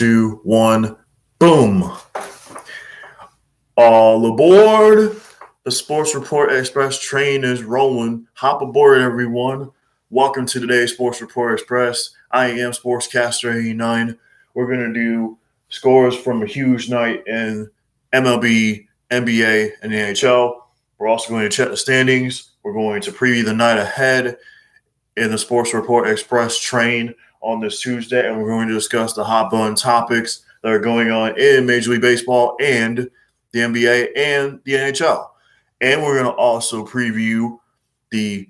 2, 1, boom. All aboard. The Sports Report Express train is rolling. Hop aboard, everyone. Welcome to today's Sports Report Express. I am Sportscaster 89. We're going to do scores from a huge night in MLB, NBA, and the NHL. We're also going to check the standings. We're going to preview the night ahead in the Sports Report Express train on this Tuesday, and we're going to discuss the hot button topics that are going on in Major League Baseball and the NBA and the NHL. And we're going to also preview the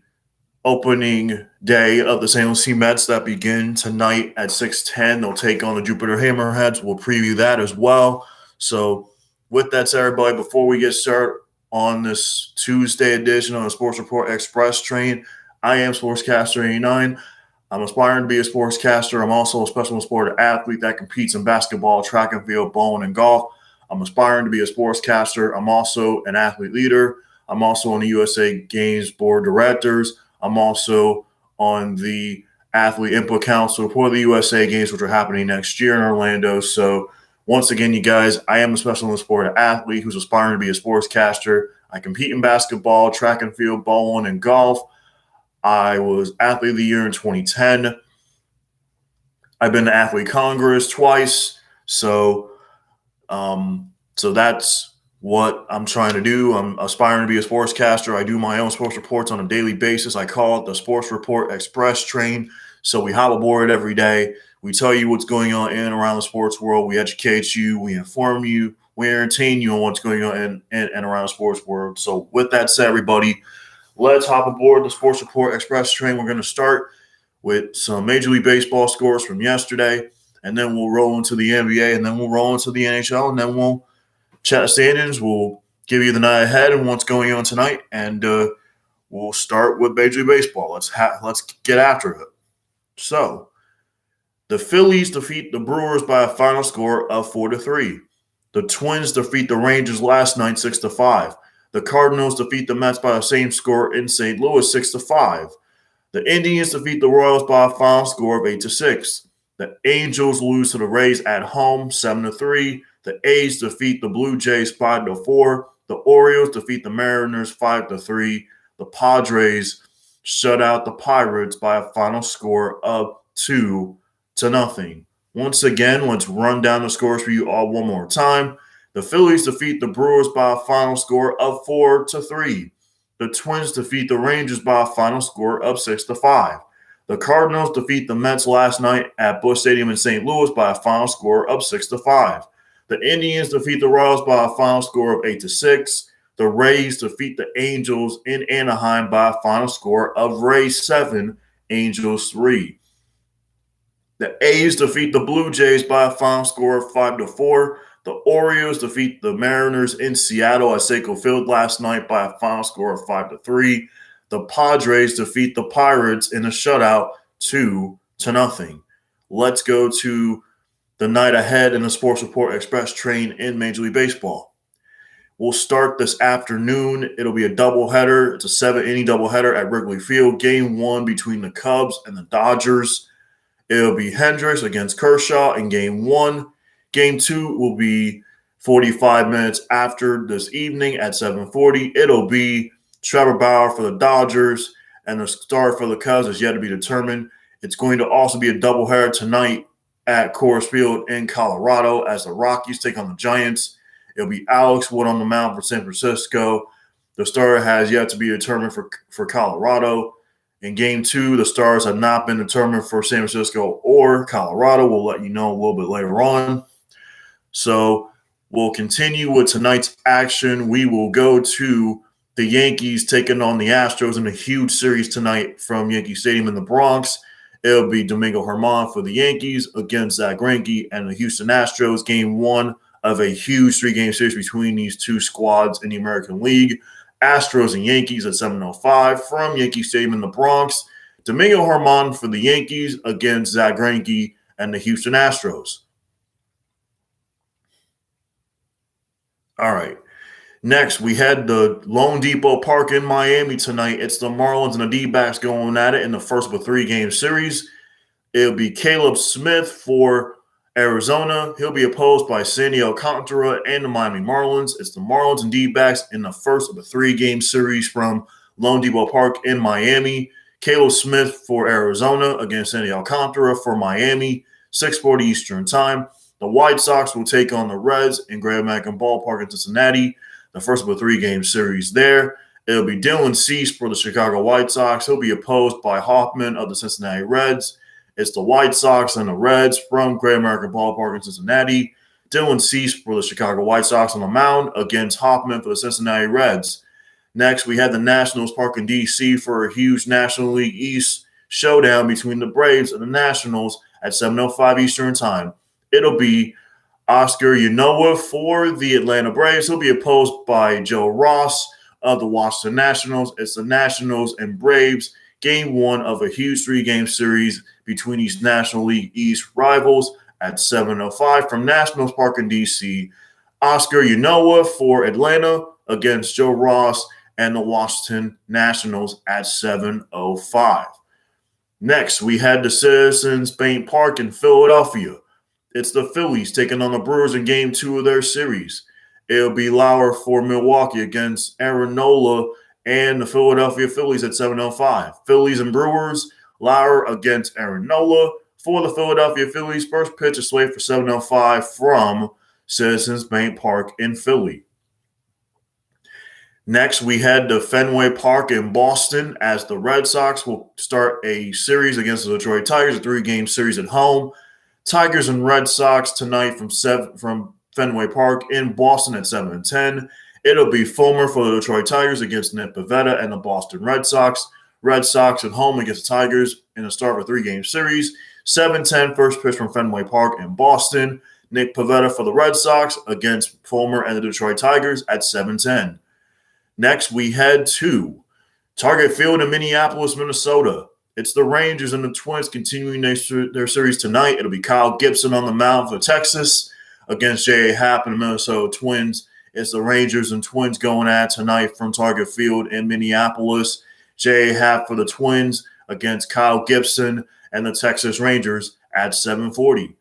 opening day of the St. Louis Mets that begin tonight at 6:10. They'll take on the Jupiter Hammerheads. We'll preview that as well. So with that said, everybody, before we get started on this Tuesday edition on the Sports Report Express train, I am Sportscaster 89. I'm aspiring to be a sportscaster. I'm also a special sport athlete that competes in basketball, track and field, bowling, and golf. I'm aspiring to be a sportscaster. I'm also an athlete leader. I'm also on the USA Games Board of Directors. I'm also on the Athlete Input Council for the USA Games, which are happening next year in Orlando. So once again, you guys, I am a special sport athlete who's aspiring to be a sportscaster. I compete in basketball, track and field, bowling, and golf. I was Athlete of the Year in 2010. I've been to Athlete Congress twice. So that's what I'm trying to do. I'm aspiring to be a sportscaster. I do my own sports reports on a daily basis. I call it the Sports Report Express train. So we hop aboard every day. We tell you what's going on in and around the sports world. We educate you. We inform you. We entertain you on what's going on in and around the sports world. So with that said, everybody, let's hop aboard the Sports Report Express train. We're going to start with some Major League Baseball scores from yesterday, and then we'll roll into the NBA, and then we'll roll into the NHL, and then we'll chat standings. We'll give you the night ahead and what's going on tonight, and we'll start with Major League Baseball. Let's get after it. So, the Phillies defeat the Brewers by a final score of 4-3. The Twins defeat the Rangers last night 6-5. The Cardinals defeat the Mets by the same score in St. Louis 6-5. The Indians defeat the Royals by a final score of 8-6. The Angels lose to the Rays at home 7-3. The A's defeat the Blue Jays 5-4. The Orioles defeat the Mariners 5-3. The Padres shut out the Pirates by a final score of 2-0. Once again, let's run down the scores for you all one more time. The Phillies defeat the Brewers by a final score of 4-3. The Twins defeat the Rangers by a final score of 6-5. The Cardinals defeat the Mets last night at Busch Stadium in St. Louis by a final score of 6-5. The Indians defeat the Royals by a final score of 8-6. The Rays defeat the Angels in Anaheim by a final score of Rays 7, Angels 3. The A's defeat the Blue Jays by a final score of 5-4. The Orioles defeat the Mariners in Seattle at Safeco Field last night by a final score of 5-3. The Padres defeat the Pirates in a shutout 2-0. Let's go to the night ahead in the Sports Report Express train in Major League Baseball. We'll start this afternoon. It'll be a doubleheader. It's a 7-inning doubleheader at Wrigley Field. Game 1 between the Cubs and the Dodgers. It'll be Hendricks against Kershaw in Game 1. Game 2 will be 45 minutes after this evening at 7:40. It'll be Trevor Bauer for the Dodgers, and the star for the Cubs is yet to be determined. It's going to also be a doubleheader tonight at Coors Field in Colorado as the Rockies take on the Giants. It'll be Alex Wood on the mound for San Francisco. The starter has yet to be determined for Colorado. In Game 2, the stars have not been determined for San Francisco or Colorado. We'll let you know a little bit later on. So we'll continue with tonight's action. We will go to the Yankees taking on the Astros in a huge series tonight from Yankee Stadium in the Bronx. It'll be Domingo Germán for the Yankees against Zach Greinke and the Houston Astros. Game 1 of a huge 3-game series between these two squads in the American League. Astros and Yankees at 7:05 from Yankee Stadium in the Bronx. Domingo Germán for the Yankees against Zach Greinke and the Houston Astros. All right. Next, we had the Lone Depot Park in Miami tonight. It's the Marlins and the D-backs going at it in the first of a 3-game series. It'll be Caleb Smith for Arizona, he'll be opposed by Sandy Alcantara and the Miami Marlins. It's the Marlins and D-backs in the first of a 3-game series from Lone Depot Park in Miami. Caleb Smith for Arizona against Sandy Alcantara for Miami, 6:40 Eastern Time. The White Sox will take on the Reds in Graham Mackin Ballpark in Cincinnati, the first of a 3-game series there. It'll be Dylan Cease for the Chicago White Sox. He'll be opposed by Hoffman of the Cincinnati Reds. It's the White Sox and the Reds from Great American Ballpark in Cincinnati. Dylan Cease for the Chicago White Sox on the mound against Hoffman for the Cincinnati Reds. Next, we have the Nationals Park in D.C. for a huge National League East showdown between the Braves and the Nationals at 7:05 Eastern Time. It'll be Oscar Yanoa for the Atlanta Braves. He'll be opposed by Joe Ross of the Washington Nationals. It's the Nationals and Braves, game 1 of a huge 3-game series between these National League East rivals at 7:05 from Nationals Park in D.C. Oscar Yanoa for Atlanta against Joe Ross and the Washington Nationals at 7:05. Next, we had the Citizens Bank Park in Philadelphia. It's the Phillies taking on the Brewers in game 2 of their series. It'll be Lauer for Milwaukee against Aaron Nola and the Philadelphia Phillies at 7:05. Phillies and Brewers, Lauer against Aaron Nola for the Philadelphia Phillies. First pitch is slated for 7:05 from Citizens Bank Park in Philly. Next, we head to Fenway Park in Boston as the Red Sox will start a series against the Detroit Tigers, a 3-game series at home. Tigers and Red Sox tonight from Fenway Park in Boston at 7:10. It'll be Fulmer for the Detroit Tigers against Nick Pivetta and the Boston Red Sox. Red Sox at home against the Tigers in the start of a 3-game series. 7:10 first pitch from Fenway Park in Boston. Nick Pivetta for the Red Sox against Fulmer and the Detroit Tigers at 7:10. Next, we head to Target Field in Minneapolis, Minnesota. It's the Rangers and the Twins continuing their series tonight. It'll be Kyle Gibson on the mound for Texas against J.A. Happ and the Minnesota Twins. It's the Rangers and Twins going at tonight from Target Field in Minneapolis. J.A. Happ for the Twins against Kyle Gibson and the Texas Rangers at 7:40.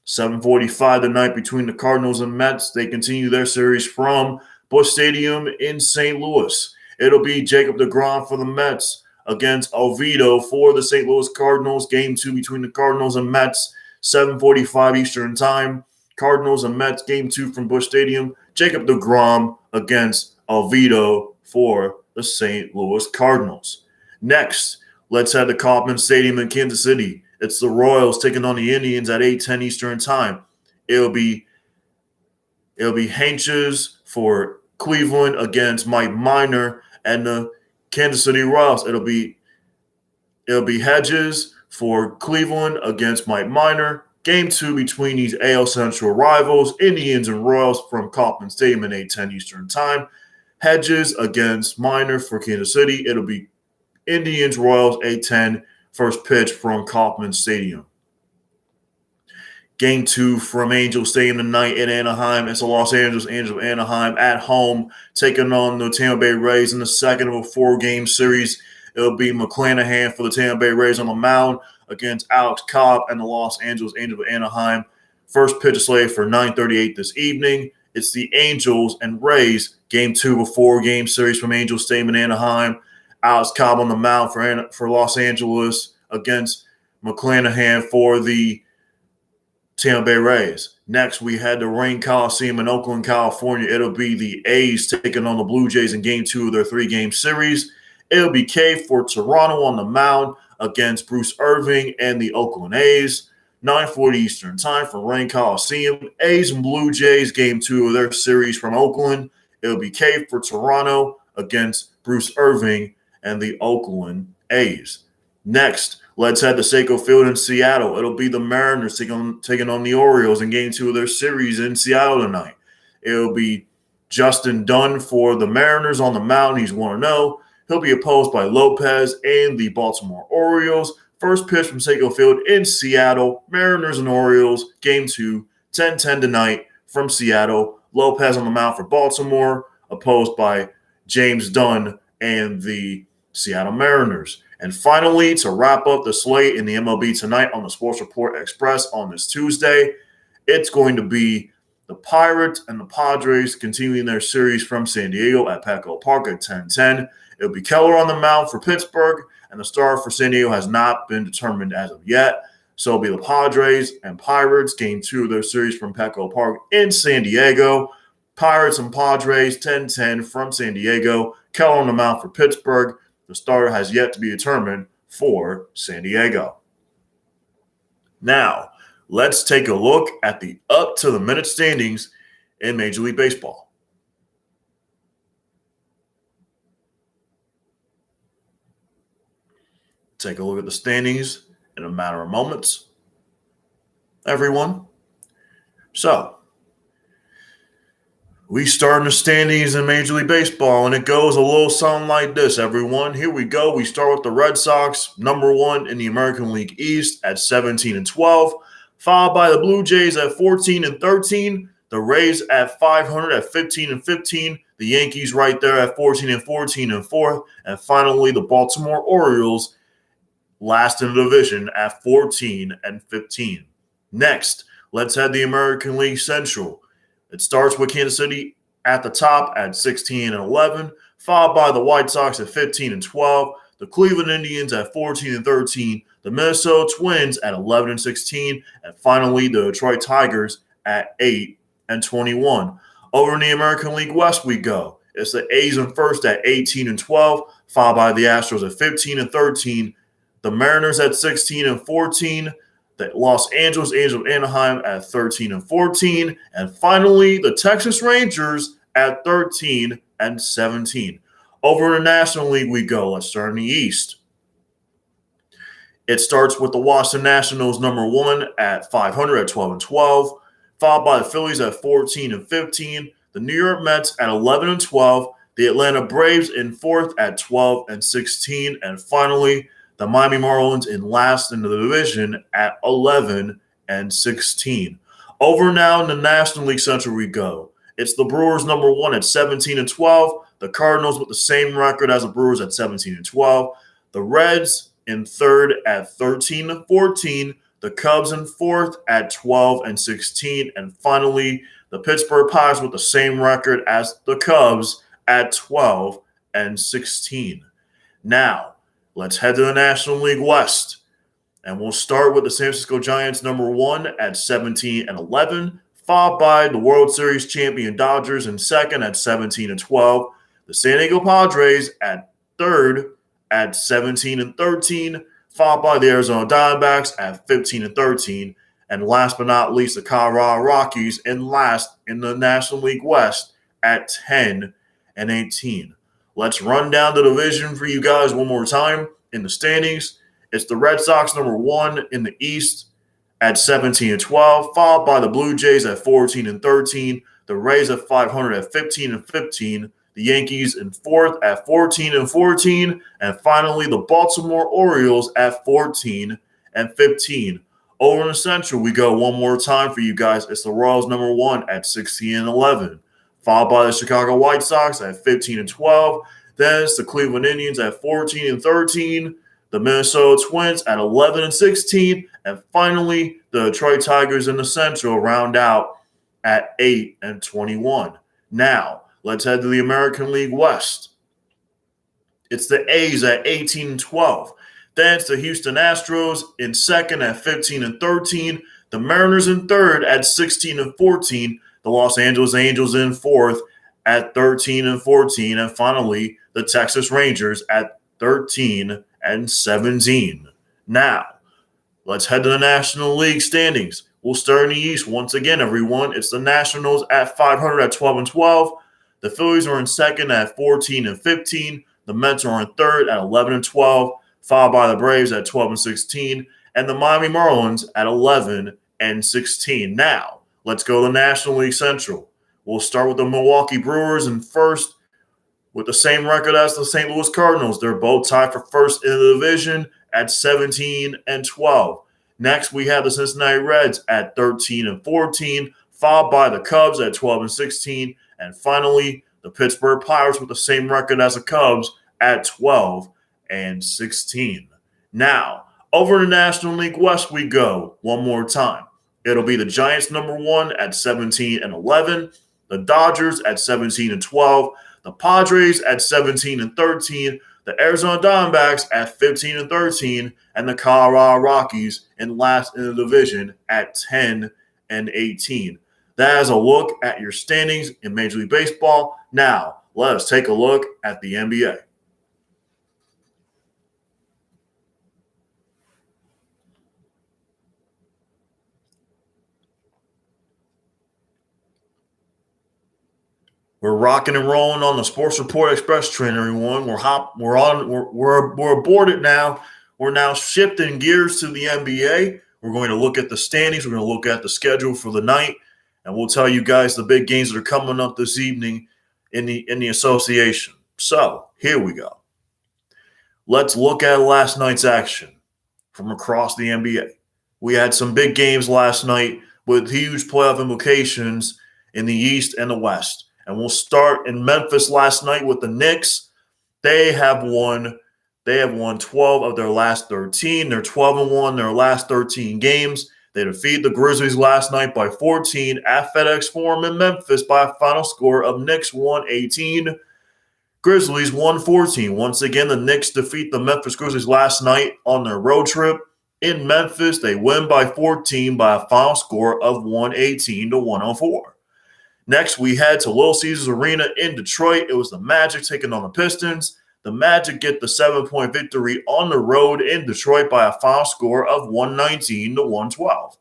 7:45 the night between the Cardinals and Mets. They continue their series from Busch Stadium in St. Louis. It'll be Jacob deGrom for the Mets against Oviedo for the St. Louis Cardinals. Game 2 between the Cardinals and Mets, 7:45 Eastern Time. Cardinals and Mets, game 2 from Busch Stadium. Jacob deGrom against Oviedo for the St. Louis Cardinals. Next, let's head to Kauffman Stadium in Kansas City. It's the Royals taking on the Indians at 8:10 Eastern Time. It'll be Hentges for Cleveland against Mike Minor and the Kansas City Royals. It'll be Hedges for Cleveland against Mike Minor. Game 2 between these AL Central rivals, Indians and Royals from Kauffman Stadium at 8:10 Eastern Time. Hedges against Minor for Kansas City. It'll be Indians Royals 8:10. First pitch from Kauffman Stadium. Game 2 from Angel Stadium tonight in Anaheim. It's the Los Angeles Angels of Anaheim at home taking on the Tampa Bay Rays in the second of a 4-game series. It'll be McClanahan for the Tampa Bay Rays on the mound against Alex Cobb and the Los Angeles Angels of Anaheim. First pitch is slated for 9:38 this evening. It's the Angels and Rays, game 2 of a 4-game series from Angel Stadium in Anaheim. Alex Cobb on the mound for Los Angeles against McClanahan for the Tampa Bay Rays. Next, we had the Reign Coliseum in Oakland, California. It'll be the A's taking on the Blue Jays in game 2 of their 3-game series. It'll be Cave for Toronto on the mound against Bruce Irving and the Oakland A's. 9:40 Eastern Time for Reign Coliseum. A's and Blue Jays, game 2 of their series from Oakland. It'll be Cave for Toronto against Bruce Irving and the Oakland A's. Next, let's head to Seiko Field in Seattle. It'll be the Mariners taking on the Orioles in game 2 of their series in Seattle tonight. It'll be Justin Dunn for the Mariners on the mound. He's 1-0. He'll be opposed by Lopez and the Baltimore Orioles. First pitch from Seiko Field in Seattle. Mariners and Orioles, game 2, 10:10 tonight from Seattle. Lopez on the mound for Baltimore, opposed by James Dunn and the Seattle Mariners. And finally, to wrap up the slate in the MLB tonight on the Sports Report Express on this Tuesday, it's going to be the Pirates and the Padres continuing their series from San Diego at Petco Park at 10:10. It'll be Keller on the mound for Pittsburgh, and the starter for San Diego has not been determined as of yet. So it'll be the Padres and Pirates, game 2 of their series from Petco Park in San Diego. Pirates and Padres, 10:10 from San Diego. Keller on the mound for Pittsburgh. The starter has yet to be determined for San Diego. Now, let's take a look at the up-to-the-minute standings in Major League Baseball. Take a look at the standings in a matter of moments, everyone. So, we start in the standings in Major League Baseball, and it goes a little something like this, everyone. Here we go. We start with the Red Sox, number 1 in the American League East at 17-12, followed by the Blue Jays at 14-13, the Rays at 500 at 15-15, the Yankees right there at 14-14 in fourth, and finally the Baltimore Orioles last in the division at 14-15. Next, let's head to the American League Central. It starts with Kansas City at the top at 16-11, followed by the White Sox at 15-12, the Cleveland Indians at 14-13, the Minnesota Twins at 11-16, and finally the Detroit Tigers at 8-21. Over in the American League West we go. It's the A's in first at 18-12, followed by the Astros at 15-13, the Mariners at 16-14, the Los Angeles Angels of Anaheim at 13-14, and finally the Texas Rangers at 13-17. Over in the National League we go. Let's start in the East. It starts with the Washington Nationals, number 1 at 500 at 12-12, followed by the Phillies at 14-15, the New York Mets at 11-12, the Atlanta Braves in fourth at 12-16, and finally the Miami Marlins in last in the division at 11-16. Over now in the National League Central we go. It's the Brewers number 1 at 17-12, the Cardinals with the same record as the Brewers at 17-12, the Reds in third at 13-14, the Cubs in fourth at 12-16, and finally the Pittsburgh Pirates with the same record as the Cubs at 12-16. Now, let's head to the National League West, and we'll start with the San Francisco Giants, number 1 at 17-11, followed by the World Series champion Dodgers in second at 17-12, the San Diego Padres at third at 17-13, followed by the Arizona Diamondbacks at 15-13, and last but not least, the Colorado Rockies in last in the National League West at 10-18. Let's run down the division for you guys one more time in the standings. It's the Red Sox, number 1 in the East at 17-12, followed by the Blue Jays at 14-13, the Rays at 500 at 15-15, the Yankees in fourth at 14-14, and finally the Baltimore Orioles at 14-15. Over in the Central, we go one more time for you guys. It's the Royals, number 1 at 16-11. Followed by the Chicago White Sox at 15-12. Then it's the Cleveland Indians at 14-13. The Minnesota Twins at 11-16. And finally, the Detroit Tigers in the Central round out at 8-21. Now, let's head to the American League West. It's the A's at 18-12. Then it's the Houston Astros in second at 15-13. The Mariners in third at 16-14. The Los Angeles Angels in fourth at 13-14, and finally the Texas Rangers at 13-17. Now, let's head to the National League standings. We'll start in the East once again, everyone. It's the Nationals at 500 at 12-12. The Phillies are in second at 14-15. The Mets are in third at 11-12, followed by the Braves at 12-16, and the Miami Marlins at 11-16. Now, let's go to the National League Central. We'll start with the Milwaukee Brewers in first with the same record as the St. Louis Cardinals. They're both tied for first in the division at 17-12. Next, we have the Cincinnati Reds at 13-14, followed by the Cubs at 12-16, and finally the Pittsburgh Pirates with the same record as the Cubs at 12-16. Now, over to the National League West we go one more time. It'll be the Giants #1 at 17-11, the Dodgers at 17-12, the Padres at 17-13, the Arizona Diamondbacks at 15-13, and the Colorado Rockies in last in the division at 10-18. That is a look at your standings in Major League Baseball. Now, let us take a look at the NBA. We're rocking and rolling on the Sports Report Express train, everyone. We're aboard it now. We're now shifting gears to the NBA. We're going to look at the standings. We're going to look at the schedule for the night, and we'll tell you guys the big games that are coming up this evening in the association. So here we go. Let's look at last night's action from across the NBA. We had some big games last night with huge playoff implications in the East and the West. And we'll start in Memphis last night with the Knicks. They have won 12 of their last 13. They're 12-1 their last 13 games. They defeat the Grizzlies last night by 14 at FedEx Forum in Memphis by a final score of Knicks 118, Grizzlies 114. Once again, the Knicks defeat the Memphis Grizzlies last night on their road trip in Memphis. They win by 14 by a final score of 118-104. Next, we head to Little Caesars Arena in Detroit. It was the Magic taking on the Pistons. The Magic get the 7-point victory on the road in Detroit by a final score of 119-112.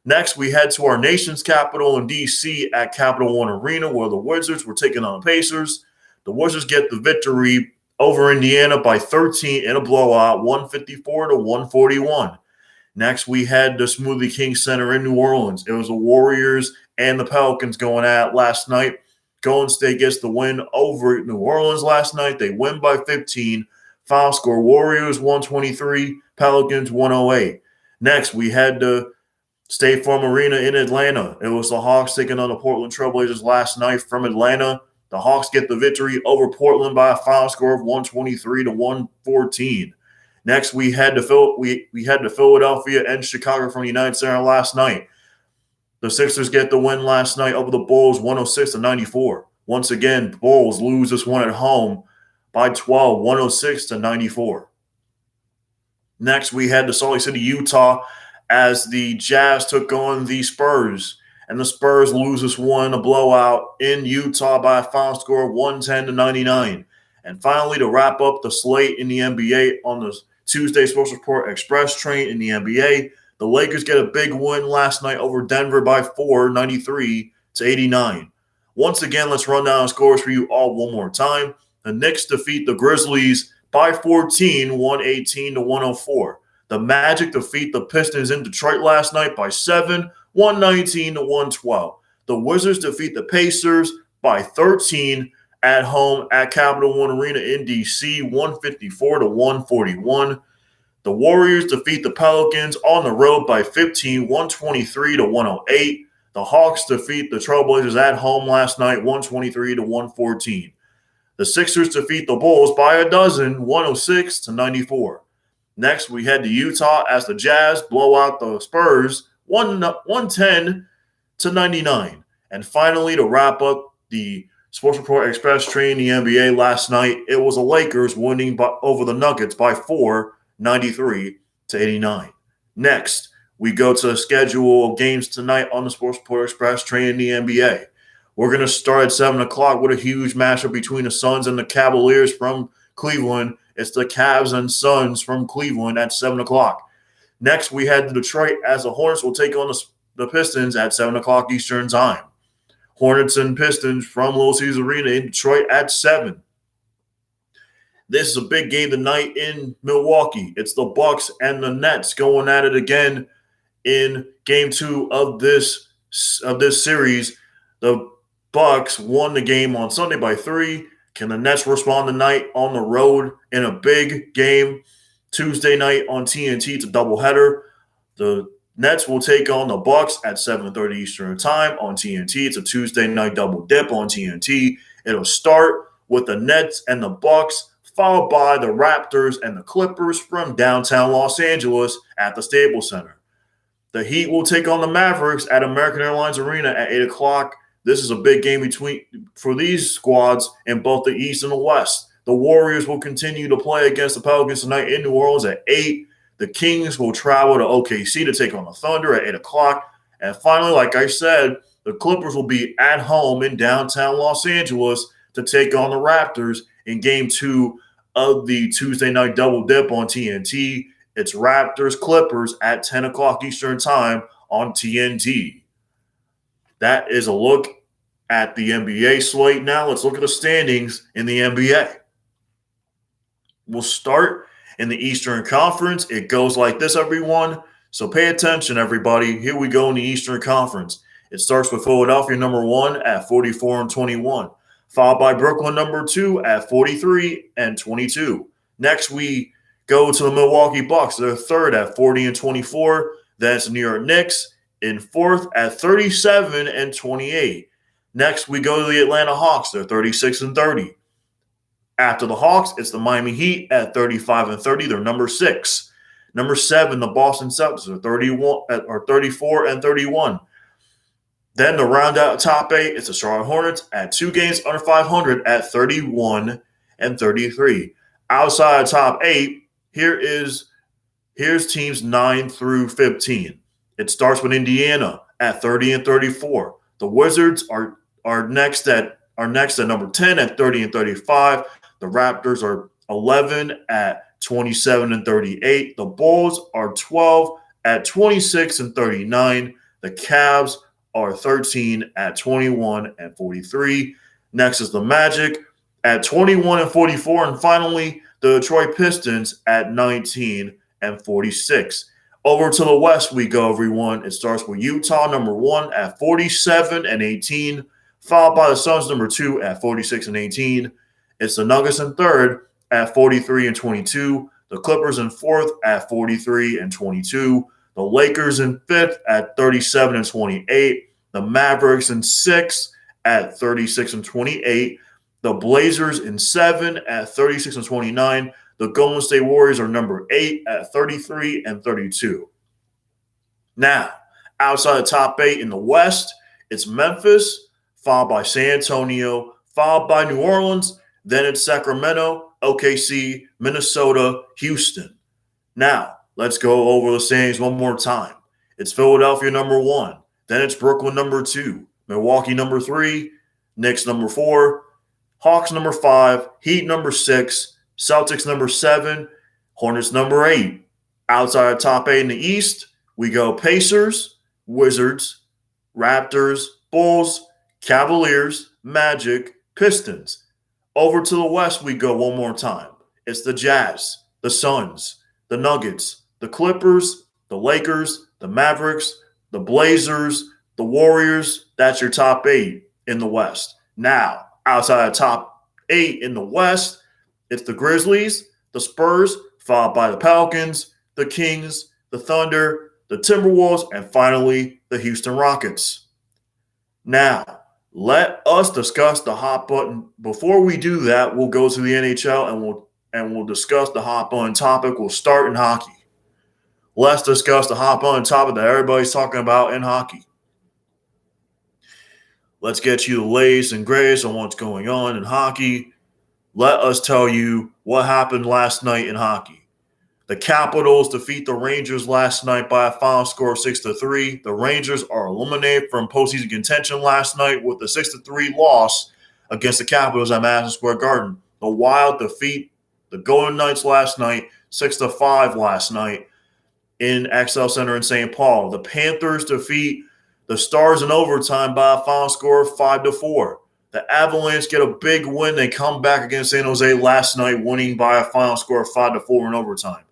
Next, we head to our nation's capital in D.C. at Capital One Arena, where the Wizards were taking on the Pacers. The Wizards get the victory over Indiana by 13 in a blowout, 154-141. Next, we had the Smoothie King Center in New Orleans. It was the Warriors and the Pelicans going at it last night. Golden State gets the win over New Orleans last night. They win by 15. Final score, Warriors 123, Pelicans 108. Next, we had the State Farm Arena in Atlanta. It was the Hawks taking on the Portland Trailblazers last night from Atlanta. The Hawks get the victory over Portland by a final score of 123-114. Next, we had to Philadelphia and Chicago from the United Center last night. The Sixers get the win last night over the Bulls, 106-94. Once again, Bulls lose this one at home by 12, 106-94. Next, we had the Salt Lake City, Utah, as the Jazz took on the Spurs. And the Spurs lose this one, a blowout in Utah by a final score of 110-99. And finally, to wrap up the slate in the NBA on the Tuesday Sports Report Express train in the NBA, the Lakers get a big win last night over Denver by 4, 93-89. Once again, let's run down the scores for you all one more time. The Knicks defeat the Grizzlies by 14, 118-104. The Magic defeat the Pistons in Detroit last night by 7, 119-112. The Wizards defeat the Pacers by 13 at home at Capital One Arena in D.C., 154-141. The Warriors defeat the Pelicans on the road by 15, 123-108. The Hawks defeat the Trailblazers at home last night, 123-114. The Sixers defeat the Bulls by a dozen, 106-94. Next, we head to Utah as the Jazz blow out the Spurs, 110-99. And finally, to wrap up the Sports Report Express train in the NBA last night, it was the Lakers winning over the Nuggets by 4, 93-89. Next, we go to the schedule of games tonight on the Sports Report Express train in the NBA. We're going to start at 7 o'clock with a huge matchup between the Suns and the Cavaliers from Cleveland. It's the Cavs and Suns from Cleveland at 7 o'clock. Next, we head to Detroit as the Hornets will take on the Pistons at 7 o'clock Eastern Time. Hornets and Pistons from Little Caesars Arena in Detroit at 7. This is a big game tonight in Milwaukee. It's the Bucks and the Nets going at it again in Game 2 of this series. The Bucks won the game on Sunday by 3. Can the Nets respond tonight on the road in a big game Tuesday night on TNT? It's a doubleheader. The Nets will take on the Bucks at 7:30 Eastern Time on TNT. It's a Tuesday night double dip on TNT. It'll start with the Nets and the Bucks, followed by the Raptors and the Clippers from downtown Los Angeles at the Staples Center. The Heat will take on the Mavericks at American Airlines Arena at 8 o'clock. This is a big game for these squads in both the East and the West. The Warriors will continue to play against the Pelicans tonight in New Orleans at 8. The Kings will travel to OKC to take on the Thunder at 8 o'clock. And finally, like I said, the Clippers will be at home in downtown Los Angeles to take on the Raptors in Game 2 of the Tuesday night double dip on TNT. It's Raptors-Clippers at 10 o'clock Eastern Time on TNT. That is a look at the NBA slate. Now let's look at the standings in the NBA. We'll start in the Eastern Conference. It goes like this, everyone. So pay attention, everybody. Here we go in the Eastern Conference. It starts with Philadelphia, number 1, at 44-21, followed by Brooklyn, number 2, at 43-22. Next, we go to the Milwaukee Bucks. They're third at 40-24. Then it's the New York Knicks in fourth at 37-28. Next, we go to the Atlanta Hawks. They're 36-30. After the Hawks, it's the Miami Heat at 35-30. They're number 6. Number 7, the Boston Celtics are 34-31. Then to round out top 8, it's the Charlotte Hornets at 2 games under 500 at 31-33. Outside of top 8, here's teams 9 through 15. It starts with Indiana at 30-34. The Wizards are next at number 10 at 30-35. The Raptors are 11 at 27-38. The Bulls are 12 at 26-39. The Cavs are 13 at 21-43. Next is the Magic at 21-44. And finally, the Detroit Pistons at 19-46. Over to the West we go, everyone. It starts with Utah, number 1, at 47-18, followed by the Suns, number 2, at 46-18. It's the Nuggets in third at 43-22. The Clippers in fourth at 43-22. The Lakers in fifth at 37-28. The Mavericks in sixth at 36-28. The Blazers in 7 at 36-29. The Golden State Warriors are number 8 at 33-32. Now, outside the top 8 in the West, it's Memphis, followed by San Antonio, followed by New Orleans, then it's Sacramento, OKC, Minnesota, Houston. Now, let's go over the standings one more time. It's Philadelphia number 1, then it's Brooklyn number 2, Milwaukee number 3, Knicks number 4, Hawks number 5, Heat number 6, Celtics number 7, Hornets number 8. Outside of top 8 in the East, we go Pacers, Wizards, Raptors, Bulls, Cavaliers, Magic, Pistons. Over to the West we go one more time. It's the Jazz, the Suns, the Nuggets, the Clippers, the Lakers, the Mavericks, the Blazers, the Warriors. That's your top 8 in the West. Now, outside of top 8 in the West, it's the Grizzlies, the Spurs, followed by the Pelicans, the Kings, the Thunder, the Timberwolves, and finally the Houston Rockets. Now, let us discuss the hot button. Before we do that, we'll go to the NHL and we'll discuss the hot button topic. We'll start in hockey. Let's discuss the hot button topic that everybody's talking about in hockey. Let's get you the latest and greatest on what's going on in hockey. Let us tell you what happened last night in hockey. The Capitals defeat the Rangers last night by a final score of 6-3. The Rangers are eliminated from postseason contention last night with a 6-3 loss against the Capitals at Madison Square Garden. The Wild defeat the Golden Knights last night, 6-5 last night in XL Center in St. Paul. The Panthers defeat the Stars in overtime by a final score of 5-4. The Avalanche get a big win. They come back against San Jose last night, winning by a final score of 5-4 in overtime.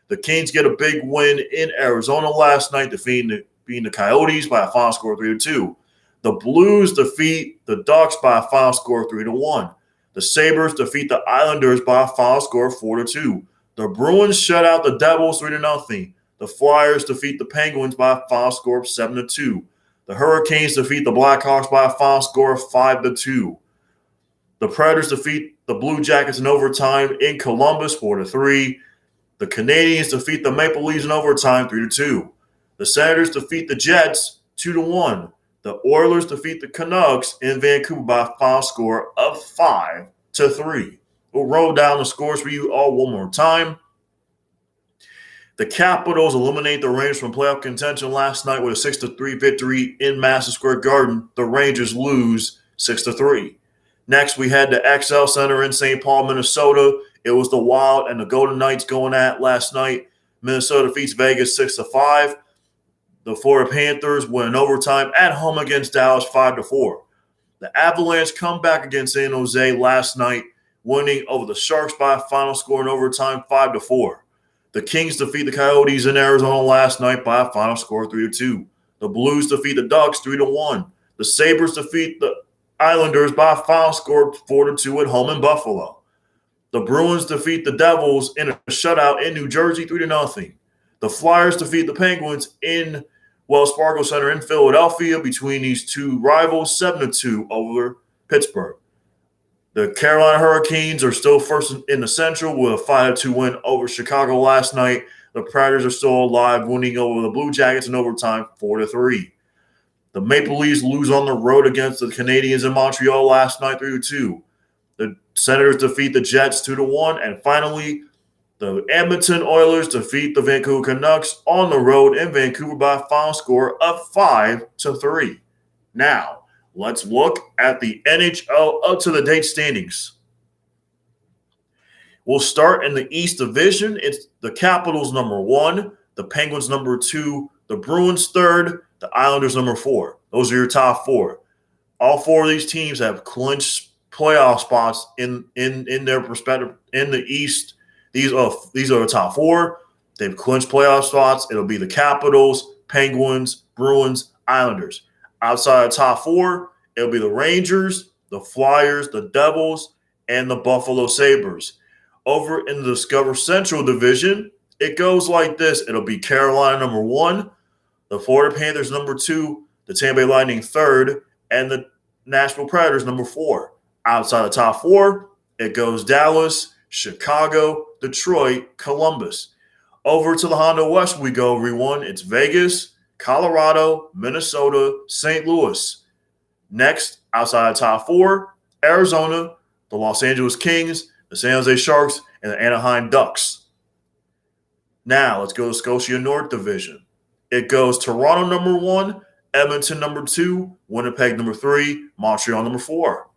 The Kings get a big win in Arizona last night, beating the Coyotes by a final score of 3-2. The Blues defeat the Ducks by a final score of 3-1. The Sabres defeat the Islanders by a final score of 4-2. The Bruins shut out the Devils 3-0. The Flyers defeat the Penguins by a final score of 7-2. The Hurricanes defeat the Blackhawks by a final score of 5-2. The Predators defeat the Blue Jackets in overtime in Columbus 4-3. The Canadiens defeat the Maple Leafs in overtime 3-2. The The Senators defeat the Jets 2-1. The Oilers defeat the Canucks in Vancouver by a final score of 5-3. We'll roll down the scores for you all one more time. The Capitals eliminate the Rangers from playoff contention last night with a 6-3 victory in Madison Square Garden. The Rangers lose 6-3. Next, we had the XL Center in St. Paul, Minnesota. It was the Wild and the Golden Knights going at last night. Minnesota defeats Vegas 6-5. The Florida Panthers win in overtime at home against Dallas 5-4. The Avalanche come back against San Jose last night, winning over the Sharks by a final score in overtime 5-4. The Kings defeat the Coyotes in Arizona last night by a final score 3-2. The Blues defeat the Ducks 3-1. The Sabres defeat the Islanders by a final score 4-2 at home in Buffalo. The Bruins defeat the Devils in a shutout in New Jersey 3-0. The Flyers defeat the Penguins in Wells Fargo Center in Philadelphia between these two rivals 7-2 over Pittsburgh. The Carolina Hurricanes are still first in the Central with a 5-2 win over Chicago last night. The Predators are still alive, winning over the Blue Jackets in overtime 4-3. The Maple Leafs lose on the road against the Canadiens in Montreal last night 3-2. The Senators defeat the Jets 2-1. And finally, the Edmonton Oilers defeat the Vancouver Canucks on the road in Vancouver by a final score of 5-3. Now, let's look at the NHL up-to-the-date standings. We'll start in the East Division. It's the Capitals number 1, the Penguins number 2, the Bruins third, the Islanders number 4. Those are your top 4. All 4 of these teams have clinched playoff spots in their perspective in the East. These are the top 4. They've clinched playoff spots. It'll be the Capitals, Penguins, Bruins, Islanders. Outside of top 4, it'll be the Rangers, the Flyers, the Devils, and the Buffalo Sabres. Over in the Discover Central Division, it goes like this. It'll be Carolina number 1, the Florida Panthers number 2, the Tampa Bay Lightning third, and the Nashville Predators number 4. Outside the top 4, it goes Dallas, Chicago, Detroit, Columbus. Over to the Honda West we go, everyone. It's Vegas, Colorado, Minnesota, St. Louis. Next, outside the top 4, Arizona, the Los Angeles Kings, the San Jose Sharks, and the Anaheim Ducks. Now, let's go to Scotia North Division. It goes Toronto number 1, Edmonton number 2, Winnipeg number 3, Montreal number 4.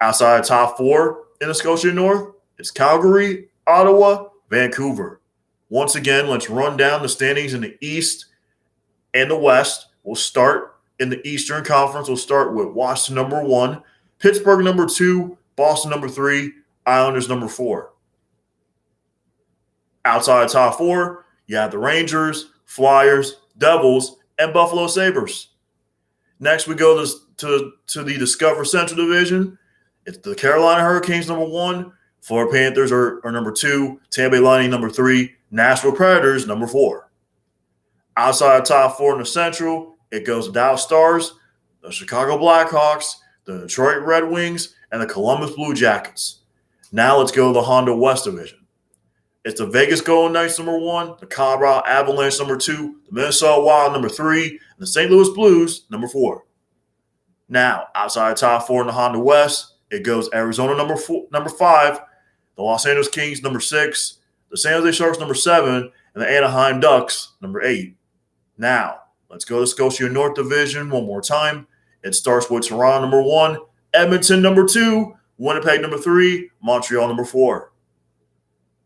Outside the top 4 in the Scotia North, it's Calgary, Ottawa, Vancouver. Once again, let's run down the standings in the East and the West. We'll start in the Eastern Conference. We'll start with Washington number 1, Pittsburgh number 2, Boston number 3, Islanders number 4. Outside the top 4, you have the Rangers, Flyers, Devils, and Buffalo Sabres. Next, we go to the Discover Central Division. It's the Carolina Hurricanes number 1, Florida Panthers are number 2, Tampa Bay Lightning number 3, Nashville Predators number 4. Outside the top 4 in the Central, it goes the Dallas Stars, the Chicago Blackhawks, the Detroit Red Wings, and the Columbus Blue Jackets. Now let's go to the Honda West Division. It's the Vegas Golden Knights number 1, the Colorado Avalanche number 2, the Minnesota Wild number 3, and the St. Louis Blues number 4. Now, outside the top 4 in the Honda West, it goes Arizona number 5, the Los Angeles Kings number 6, the San Jose Sharks number 7, and the Anaheim Ducks number 8. Now, let's go to Scotia North Division one more time. It starts with Toronto number 1, Edmonton number 2, Winnipeg number 3, Montreal number 4.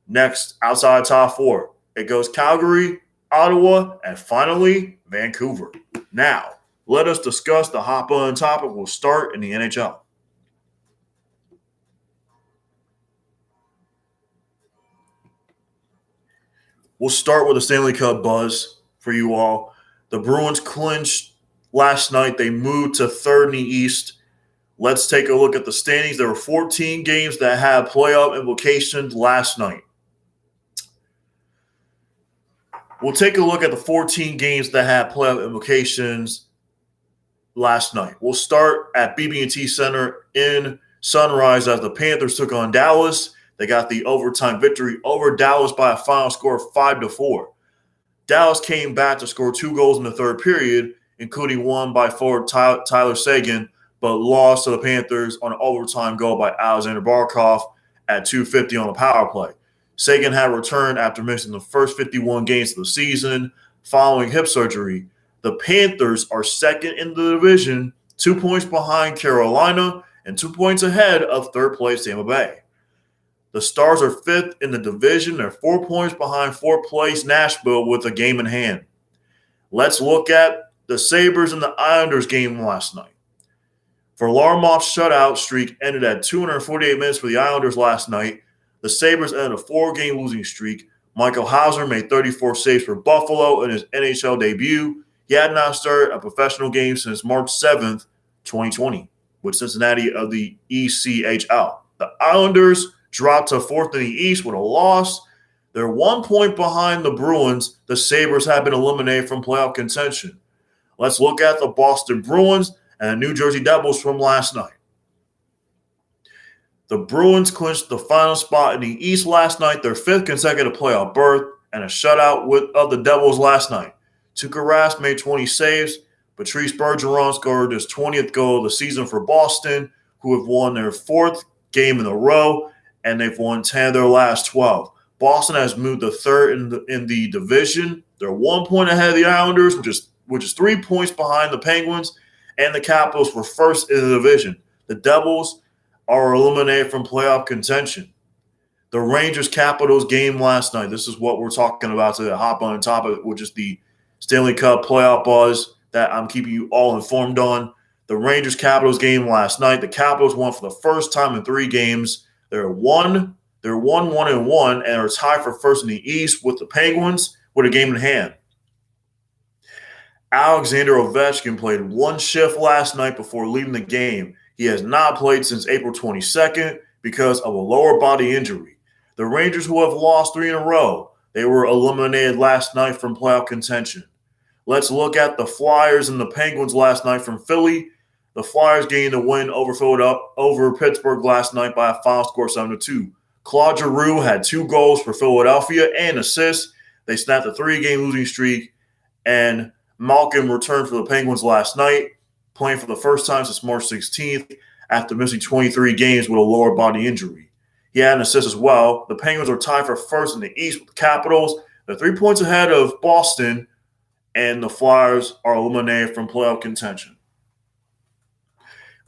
Next, outside top 4, it goes Calgary, Ottawa, and finally, Vancouver. Now, let us discuss the hot button topic. We'll start in the NHL. We'll start with the Stanley Cup buzz for you all. The Bruins clinched last night. They moved to third in the East. Let's take a look at the standings. There were 14 games that had playoff implications last night. We'll take a look at the 14 games that had playoff implications last night. We'll start at BB&T Center in Sunrise as the Panthers took on Dallas. They got the overtime victory over Dallas by a final score of 5-4. Dallas came back to score 2 goals in the third period, including one by forward Tyler Seguin, but lost to the Panthers on an overtime goal by Alexander Barkov at 2:50 on the power play. Seguin had returned after missing the first 51 games of the season following hip surgery. The Panthers are second in the division, 2 points behind Carolina and 2 points ahead of third place Tampa Bay. The Stars are fifth in the division. They're 4 points behind fourth place Nashville with a game in hand. Let's look at the Sabres and the Islanders game last night. Varlamov's shutout streak ended at 248 minutes for the Islanders last night. The Sabres ended a 4-game losing streak. Michael Hauser made 34 saves for Buffalo in his NHL debut. He had not started a professional game since March 7th, 2020, with Cincinnati of the ECHL. The Islanders dropped to fourth in the East with a loss. They're 1 point behind the Bruins. The Sabres have been eliminated from playoff contention. Let's look at the Boston Bruins and the New Jersey Devils from last night. The Bruins clinched the final spot in the East last night, their fifth consecutive playoff berth, and a shutout of the Devils last night. Tuukka Rask made 20 saves. Patrice Bergeron scored his 20th goal of the season for Boston, who have won their fourth game in a row, and they've won 10 of their last 12. Boston has moved to third in the division. They're 1 point ahead of the Islanders, which is 3 points behind the Penguins, and the Capitals were first in the division. The Devils are eliminated from playoff contention. The Rangers-Capitals game last night. This is what we're talking about today. Hop on top of it, which is the Stanley Cup playoff buzz that I'm keeping you all informed on. The Rangers-Capitals game last night. The Capitals won for the first time in 3 games. They're 1-1-1 and are tied for first in the East with the Penguins with a game in hand. Alexander Ovechkin played 1 shift last night before leaving the game. He has not played since April 22nd because of a lower body injury. The Rangers, who have lost 3 in a row, they were eliminated last night from playoff contention. Let's look at the Flyers and the Penguins last night from Philly. The Flyers gained a win over Pittsburgh last night by a final score 7-2. Claude Giroux had 2 goals for Philadelphia and assists. They snapped a 3-game losing streak, and Malkin returned for the Penguins last night, playing for the first time since March 16th after missing 23 games with a lower body injury. He had an assist as well. The Penguins are tied for first in the East with the Capitals. They're 3 points ahead of Boston, and the Flyers are eliminated from playoff contention.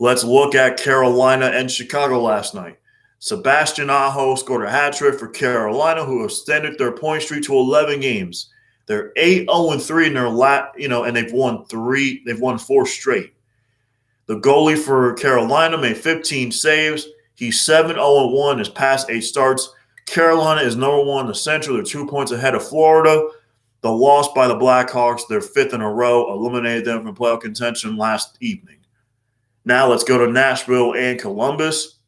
Let's look at Carolina and Chicago last night. Sebastian Aho scored a hat trick for Carolina, who extended their point streak to 11 games. They're 8-0-3 in their and they've won 3. They've won 4 straight. The goalie for Carolina made 15 saves. He's 7-0-1 his past 8 starts. Carolina is number 1 in the Central. They're 2 points ahead of Florida. The loss by the Blackhawks, their 5th in a row, eliminated them from playoff contention last evening. Now let's go to Nashville and Columbus.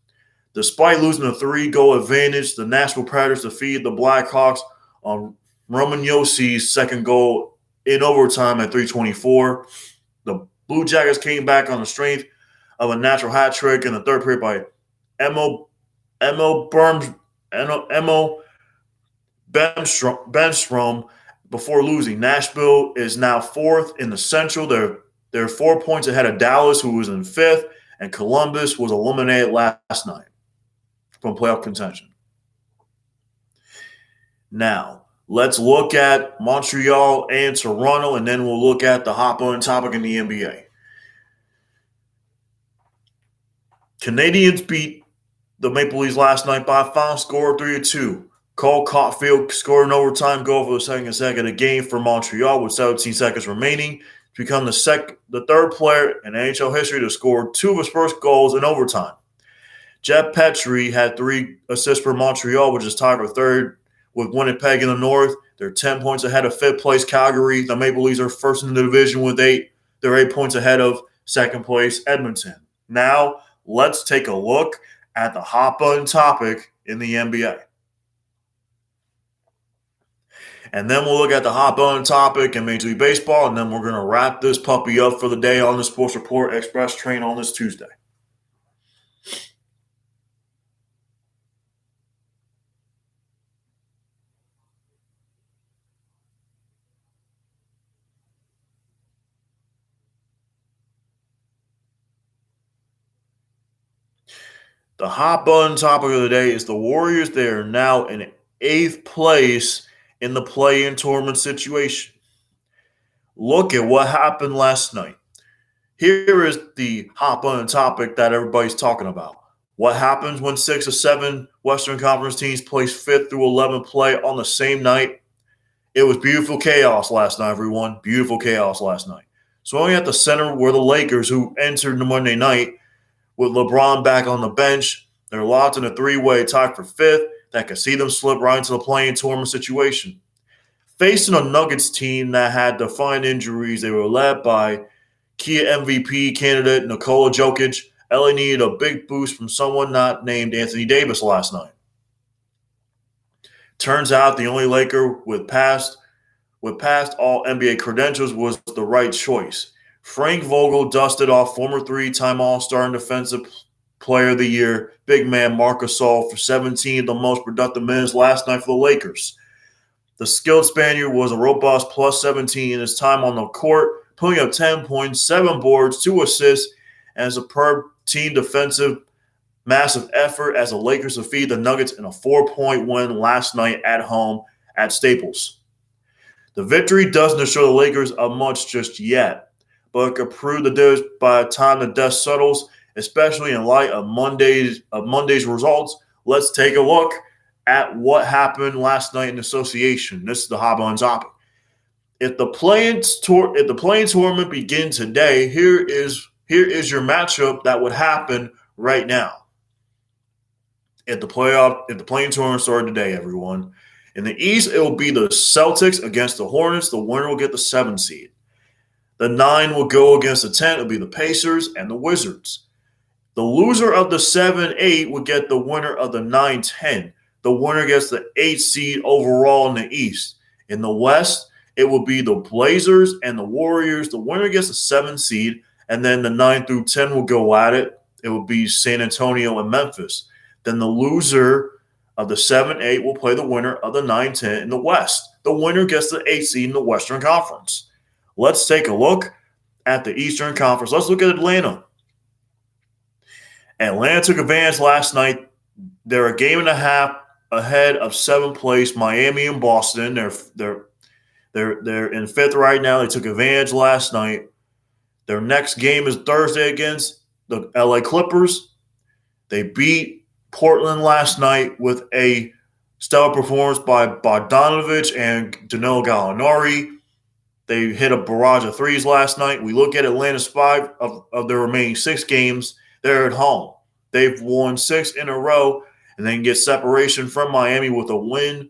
Despite losing a 3-goal advantage, the Nashville Predators defeated the Blackhawks on Roman Yossi's second goal in overtime at 3:24. The Blue Jackets came back on the strength of a natural hat trick in the third period by Emo Benstrom before losing. Nashville is now 4th in the Central. They're 4 points ahead of Dallas, who was in 5th, and Columbus was eliminated last night from playoff contention. Now, let's look at Montreal and Toronto, and then we'll look at the hot-button topic in the NBA. Canadians beat the Maple Leafs last night by a final score of 3-2. Cole Caulfield scored an overtime goal for the second consecutive game for Montreal with 17 seconds remaining to become the third player in NHL history to score 2 of his first goals in overtime. Jeff Petrie had 3 assists for Montreal, which is tied for third with Winnipeg in the North. They're 10 points ahead of 5th place Calgary. The Maple Leafs are first in the division with 8. They're 8 points ahead of second place Edmonton. Now, let's take a look at the hot button topic in the NBA. And then we'll look at the hot button topic in Major League Baseball, and then we're going to wrap this puppy up for the day on the Sports Report Express train on this Tuesday. The hot button topic of the day is the Warriors. They are now in 8th place in the play-in tournament situation. Look at what happened last night. Here is the hot button topic that everybody's talking about. What happens when 6 or 7 Western Conference teams place 5th through 11th play on the same night? It was beautiful chaos last night, everyone. Beautiful chaos last night. So only at the center were the Lakers, who entered the Monday night with LeBron back on the bench. They're locked in a 3-way tie for 5th that could see them slip right into the play-in tournament situation. Facing a Nuggets team that had defined injuries, they were led by Kia MVP candidate Nikola Jokic. LA needed a big boost from someone not named Anthony Davis last night. Turns out the only Laker with past all NBA credentials was the right choice. Frank Vogel dusted off former 3-time All-Star and Defensive Player of the Year big man Marc Gasol for 17 of the most productive minutes last night for the Lakers. The skilled Spaniard was a robust plus 17 in his time on the court, putting up 10 points, 7 boards, 2 assists, and a superb team defensive massive effort as the Lakers defeated the Nuggets in a 4-point win last night at home at Staples. The victory doesn't assure the Lakers of much just yet, but it could prove the difference by the time the dust settles, especially in light of Monday's results. Let's take a look at what happened last night in association. This is the hot button topic. If the play-in tournament begins today, here is your matchup that would happen right now. If the play-in tournament started today, everyone. In the East, it will be the Celtics against the Hornets. The winner will get the 7 seed. The 9 will go against the 10. It will be the Pacers and the Wizards. The loser of the 7-8 will get the winner of the 9-10. The winner gets the 8 seed overall in the East. In the West, it will be the Blazers and the Warriors. The winner gets the 7 seed, and then the 9 through 10 will go at it. It will be San Antonio and Memphis. Then the loser of the 7-8 will play the winner of the 9-10 in the West. The winner gets the 8 seed in the Western Conference. Let's take a look at the Eastern Conference. Let's look at Atlanta. Atlanta took advantage last night. They're a game and a half ahead of 7th place Miami and Boston. They're in 5th right now. They took advantage last night. Their next game is Thursday against the LA Clippers. They beat Portland last night with a stellar performance by Bogdanovic and Danilo Gallinari. They hit a barrage of threes last night. We look at Atlanta's 5 of their remaining 6 games. They're at home. They've won 6 in a row, and they can get separation from Miami with a win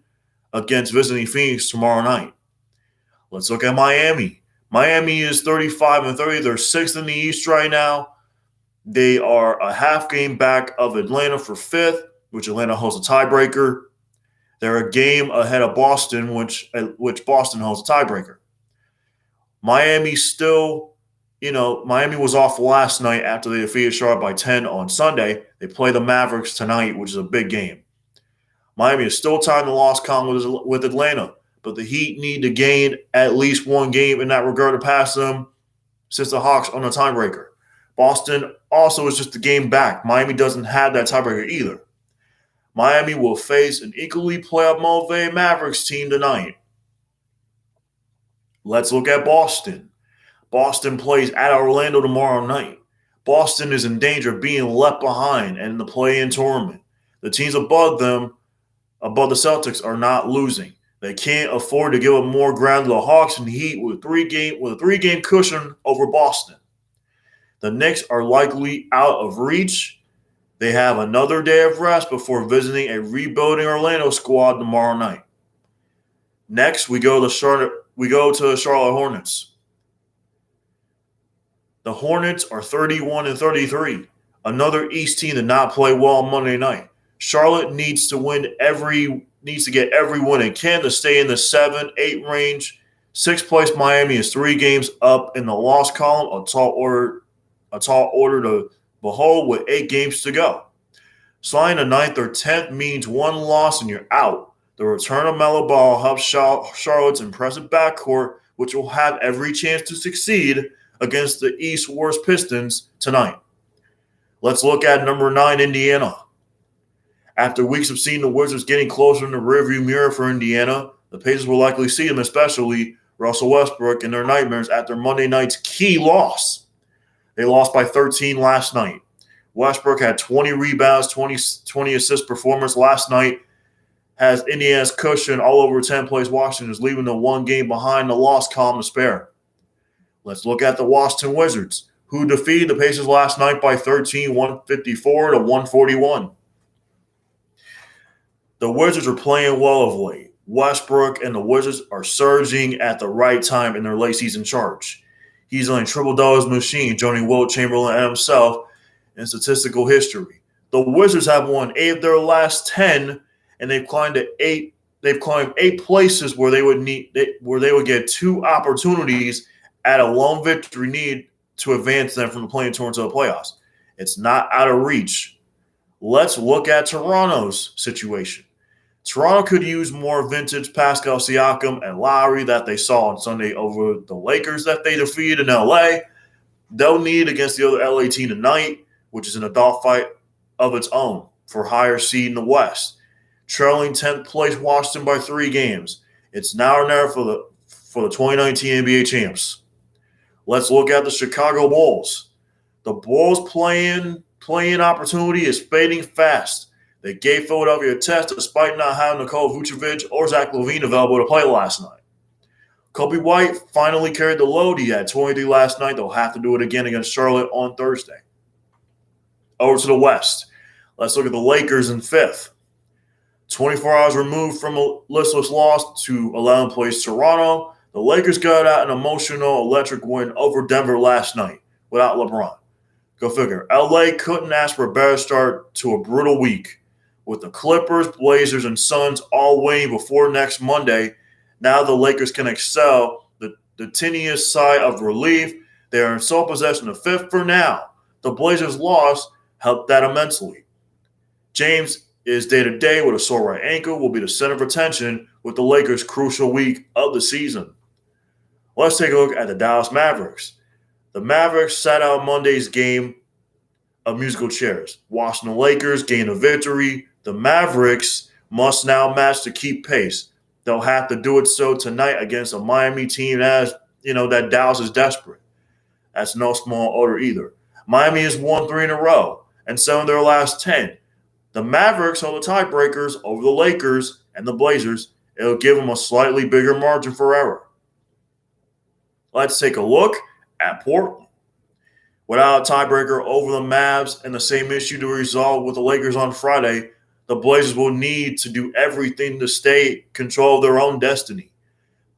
against visiting Phoenix tomorrow night. Let's look at Miami. Miami is 35-30. They're 6th in the East right now. They are a half game back of Atlanta for 5th, which Atlanta holds a tiebreaker. They're a game ahead of Boston, which Boston holds a tiebreaker. Miami was off last night after they defeated Charlotte by 10 on Sunday. They play the Mavericks tonight, which is a big game. Miami is still tied in the loss column with Atlanta, but the Heat need to gain at least 1 game in that regard to pass them since the Hawks on a tiebreaker. Boston also is just a game back. Miami doesn't have that tiebreaker either. Miami will face an equally playoff motivated Mavericks team tonight. Let's look at Boston. Boston plays at Orlando tomorrow night. Boston is in danger of being left behind in the play-in tournament. The teams above the Celtics, are not losing. They can't afford to give up more ground to the Hawks and Heat with a 3-game cushion over Boston. The Knicks are likely out of reach. They have another day of rest before visiting a rebuilding Orlando squad tomorrow night. Next, we go to the Charlotte Hornets. The Hornets are 31-33. Another East team to not play well on Monday night. Charlotte needs to get every win it can to stay in the 7-8 range. 6th place Miami is 3 games up in the loss column, a tall order to behold with 8 games to go. Sliding to 9th or 10th means 1 loss and you're out. The return of Melo Ball helps Charlotte's impressive backcourt, which will have every chance to succeed against the East's worst Pistons tonight. Let's look at number 9, Indiana. After weeks of seeing the Wizards getting closer in the rearview mirror for Indiana, the Pacers will likely see them, especially Russell Westbrook, in their nightmares after Monday night's key loss. They lost by 13 last night. Westbrook had 20 rebounds, 20 assist performance last night, has Indiana's cushion all over 10th place Washington, is leaving them one game behind the loss column to spare. Let's look at the Washington Wizards, who defeated the Pacers last night by 13, 154 to 141. The Wizards are playing well of late. Westbrook and the Wizards are surging at the right time in their late season charge. He's on a triple-doubles machine, joining Wilt Chamberlain and himself in statistical history. The Wizards have won 8 of their last 10, and they've climbed 8 places where they would get 2 opportunities at a lone victory need to advance them from the play-in tournament to the playoffs. It's not out of reach. Let's look at Toronto's situation. Toronto could use more vintage Pascal Siakam and Lowry that they saw on Sunday over the Lakers that they defeated in LA. They'll need against the other LA team tonight, which is in a dogfight of its own for higher seed in the West. Trailing 10th place Washington by 3 games. It's now or never for the 2019 NBA champs. Let's look at the Chicago Bulls. The Bulls playing opportunity is fading fast. They gave Philadelphia a test despite not having Nikola Vucevic or Zach LaVine available to play last night. Kobe White finally carried the load. He had 23 last night. They'll have to do it again against Charlotte on Thursday. Over to the West. Let's look at the Lakers in 5th. 24 hours removed from a listless loss to 11th place Toronto, the Lakers got out an emotional, electric win over Denver last night without LeBron. Go figure. LA couldn't ask for a better start to a brutal week. With the Clippers, Blazers, and Suns all winning before next Monday, now the Lakers can excel. The tiniest sigh of relief. They are in sole possession of 5th for now. The Blazers' loss helped that immensely. James is day-to-day with a sore right ankle, will be the center of attention with the Lakers' crucial week of the season. Let's take a look at the Dallas Mavericks. The Mavericks sat out Monday's game of musical chairs. Watching the Lakers gain a victory, the Mavericks must now match to keep pace. They'll have to do it so tonight against a Miami team that Dallas is desperate. That's no small order either. Miami has won 3 in a row and 7 of their last 10. The Mavericks are the tiebreakers over the Lakers and the Blazers. It'll give them a slightly bigger margin for error. Let's take a look at Portland. Without a tiebreaker over the Mavs and the same issue to resolve with the Lakers on Friday, the Blazers will need to do everything to stay in control of their own destiny.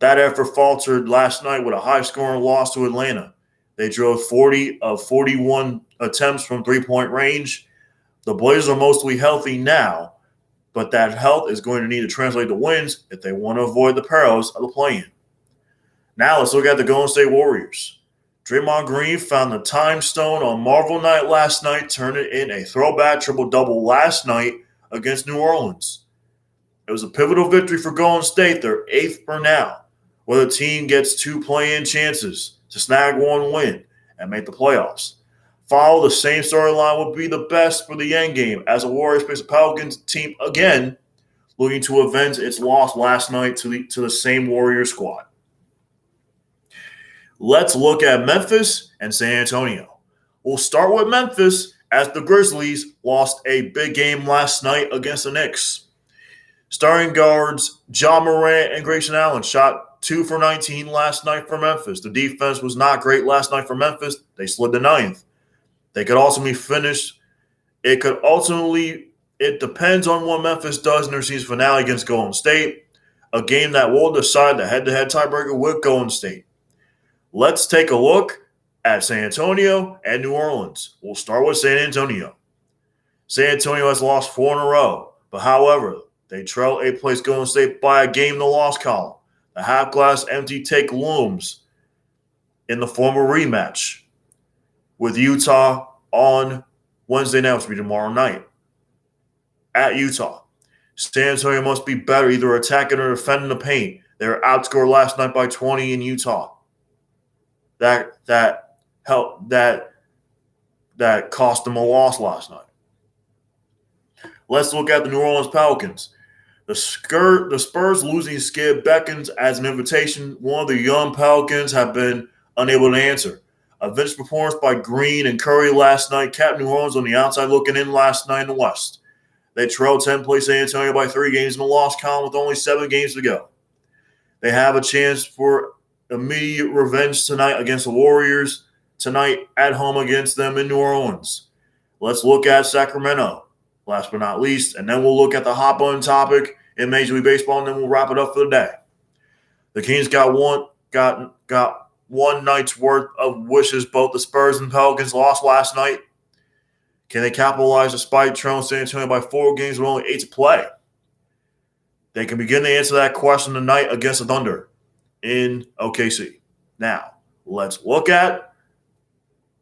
That effort faltered last night with a high-scoring loss to Atlanta. They drove 40 of 41 attempts from three-point range. The Blazers are mostly healthy now, but that health is going to need to translate to wins if they want to avoid the perils of the play-in. Now let's look at the Golden State Warriors. Draymond Green found the time stone on Marvel Night last night, turning in a throwback triple-double last night against New Orleans. It was a pivotal victory for Golden State, their 8th for now, where the team gets 2 play-in chances to snag 1 win and make the playoffs. Follow the same storyline would be the best for the end game as the Warriors face the Pelicans team again, looking to avenge its loss last night to the same Warriors squad. Let's look at Memphis and San Antonio. We'll start with Memphis as the Grizzlies lost a big game last night against the Knicks. Starting guards Ja Morant and Grayson Allen shot 2 for 19 last night for Memphis. The defense was not great last night for Memphis. They slid to 9th. They could also be finished. It depends on what Memphis does in their season finale against Golden State, a game that will decide the head-to-head tiebreaker with Golden State. Let's take a look at San Antonio and New Orleans. We'll start with San Antonio. San Antonio has lost 4 in a row, but however, they trail 8th place Golden State by a game in the loss column. The half-glass empty take looms in the form of rematch with Utah on Wednesday night, which will be tomorrow night, at Utah. San Antonio must be better, either attacking or defending the paint. They were outscored last night by 20 in Utah. That that cost them a loss last night. Let's look at the New Orleans Pelicans. The Spurs losing skid beckons as an invitation one of the young Pelicans have been unable to answer. A vintage performance by Green and Curry last night kept New Orleans on the outside looking in last night in the West. They trailed 10th place San Antonio by 3 games in the loss column with only 7 games to go. They have a chance for immediate revenge tonight against the Warriors, tonight at home against them in New Orleans. Let's look at Sacramento, last but not least, and then we'll look at the hot button topic in Major League Baseball, and then we'll wrap it up for the day. The Kings got one night's worth of wishes. Both the Spurs and Pelicans lost last night. Can they capitalize despite trailing San Antonio by 4 games with only 8 to play? They can begin to answer that question tonight against the Thunder in OKC. Now, let's look at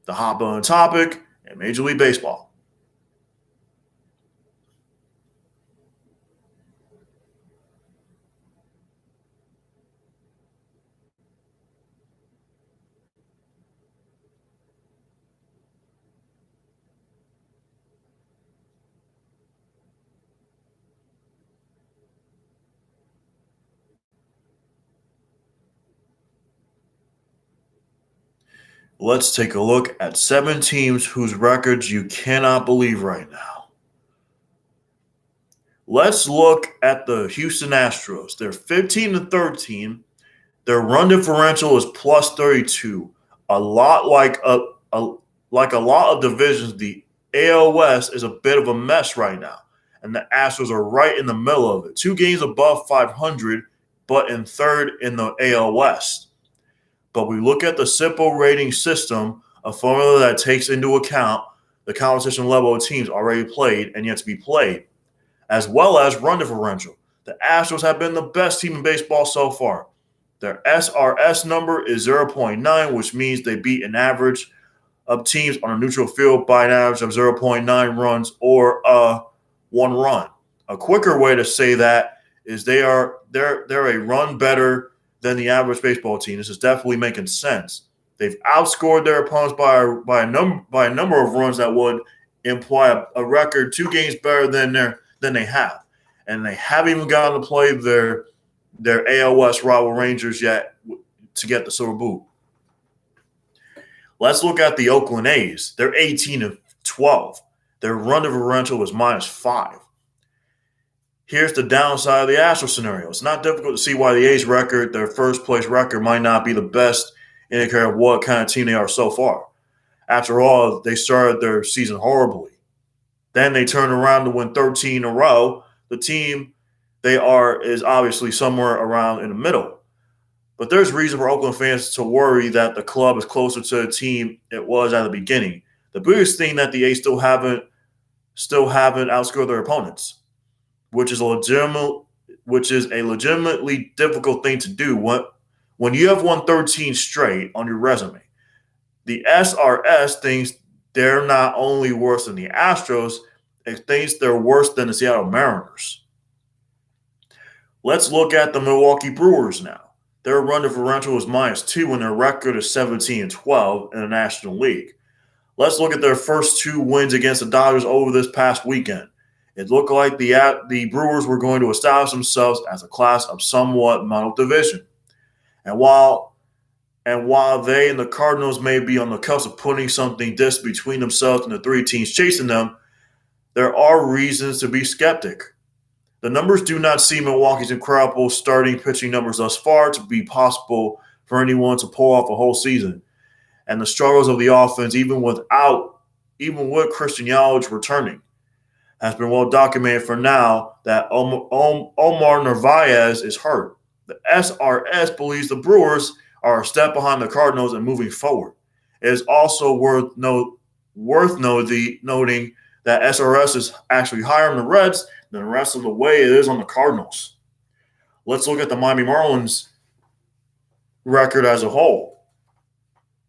the hot button topic in Major League Baseball. Let's take a look at 7 teams whose records you cannot believe right now. Let's look at the Houston Astros. They're 15-13. Their run differential is plus 32. A lot like a lot of divisions, the AL West is a bit of a mess right now, and the Astros are right in the middle of it. 2 games above 500, but in third in the AL West. But we look at the simple rating system, a formula that takes into account the competition level of teams already played and yet to be played, as well as run differential. The Astros have been the best team in baseball so far. Their SRS number is 0.9, which means they beat an average of teams on a neutral field by an average of 0.9 runs or 1 run. A quicker way to say that is they're a run better than the average baseball team. This is definitely making sense. They've outscored their opponents by a number of runs that would imply a record 2 games better than they have, and they haven't even gotten to play their AL West rival Rangers yet to get the silver boot. Let's look at the Oakland A's. They're 18-12. Their run differential is -5. Here's the downside of the Astros scenario. It's not difficult to see why the A's record, their first place record, might not be the best indicator of what kind of team they are so far. After all, they started their season horribly. Then they turned around to win 13 in a row. The team they are is obviously somewhere around in the middle. But there's reason for Oakland fans to worry that the club is closer to the team it was at the beginning. The biggest thing that the A's still haven't outscored their opponents, which is a legitimately difficult thing to do when you have won 13 straight on your resume. The SRS thinks they're not only worse than the Astros, it thinks they're worse than the Seattle Mariners. Let's look at the Milwaukee Brewers now. Their run differential is -2 when their record is 17-12 in the National League. Let's look at their first 2 wins against the Dodgers over this past weekend. It looked like the Brewers were going to establish themselves as a class of somewhat muddled division. And while they and the Cardinals may be on the cusp of putting something distant between themselves and the 3 teams chasing them, there are reasons to be skeptic. The numbers do not see Milwaukee's incredible starting pitching numbers thus far to be possible for anyone to pull off a whole season. And the struggles of the offense, even with Christian Yelich returning, has been well documented for now that Omar Narvaez is hurt. The SRS believes the Brewers are a step behind the Cardinals and moving forward. It is also worth noting that SRS is actually higher on the Reds than the rest of the way it is on the Cardinals. Let's look at the Miami Marlins record as a whole.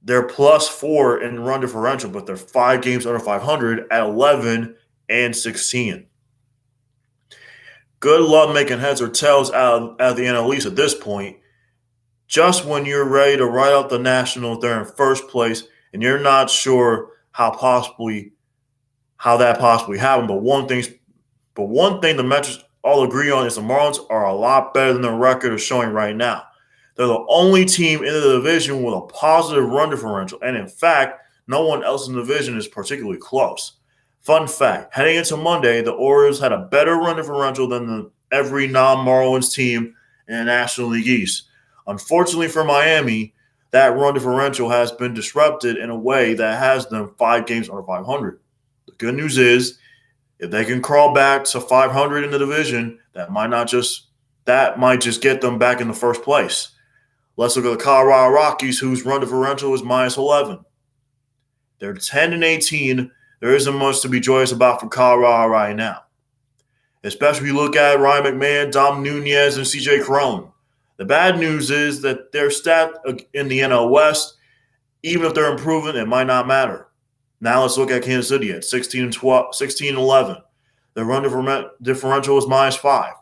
They're +4 in run differential, but they're 5 games under 500 at 11-16. Good luck making heads or tails out of the NL East at this point. Just when you're ready to write out the Nationals, they're in first place, and you're not sure how that possibly happened. But one thing the Mets all agree on is the Marlins are a lot better than the record is showing right now. They're the only team in the division with a positive run differential, and in fact, no one else in the division is particularly close. Fun fact, heading into Monday, the Orioles had a better run differential than every non-Marlins team in the National League East. Unfortunately for Miami, that run differential has been disrupted in a way that has them 5 games under 500. The good news is, if they can crawl back to 500 in the division, that might just get them back in the first place. Let's look at the Colorado Rockies, whose run differential is minus 11. They're 10-18. There isn't much to be joyous about for Colorado right now, especially if you look at Ryan McMahon, Dom Nunez, and CJ Cron. The bad news is that their stat in the NL West, even if they're improving, it might not matter. Now let's look at Kansas City at 16-11. Their run differential is minus 5.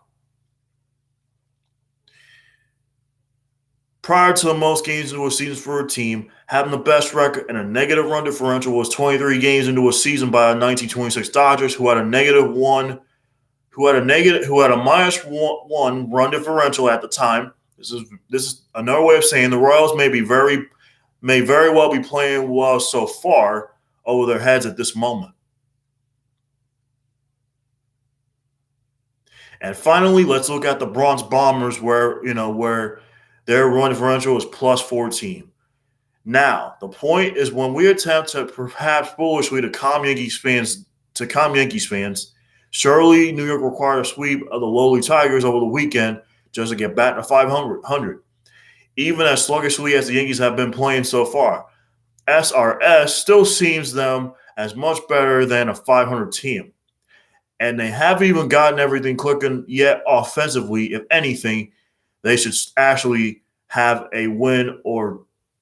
Prior to the most games into a season for a team, having the best record and a negative run differential was 23 games into a season by the 1926 Dodgers, who had a minus one run differential at the time. This is another way of saying the Royals may very well be playing well so far over their heads at this moment. And finally, let's look at the Bronx Bombers, where their run differential is plus 14. Now, the point is, when we attempt to perhaps foolishly to calm Yankees fans, surely New York required a sweep of the lowly Tigers over the weekend just to get back to 500. Even as sluggishly as the Yankees have been playing so far, SRS still seems them as much better than a 500 team. And they haven't even gotten everything clicking yet offensively. If anything, they should actually have a win or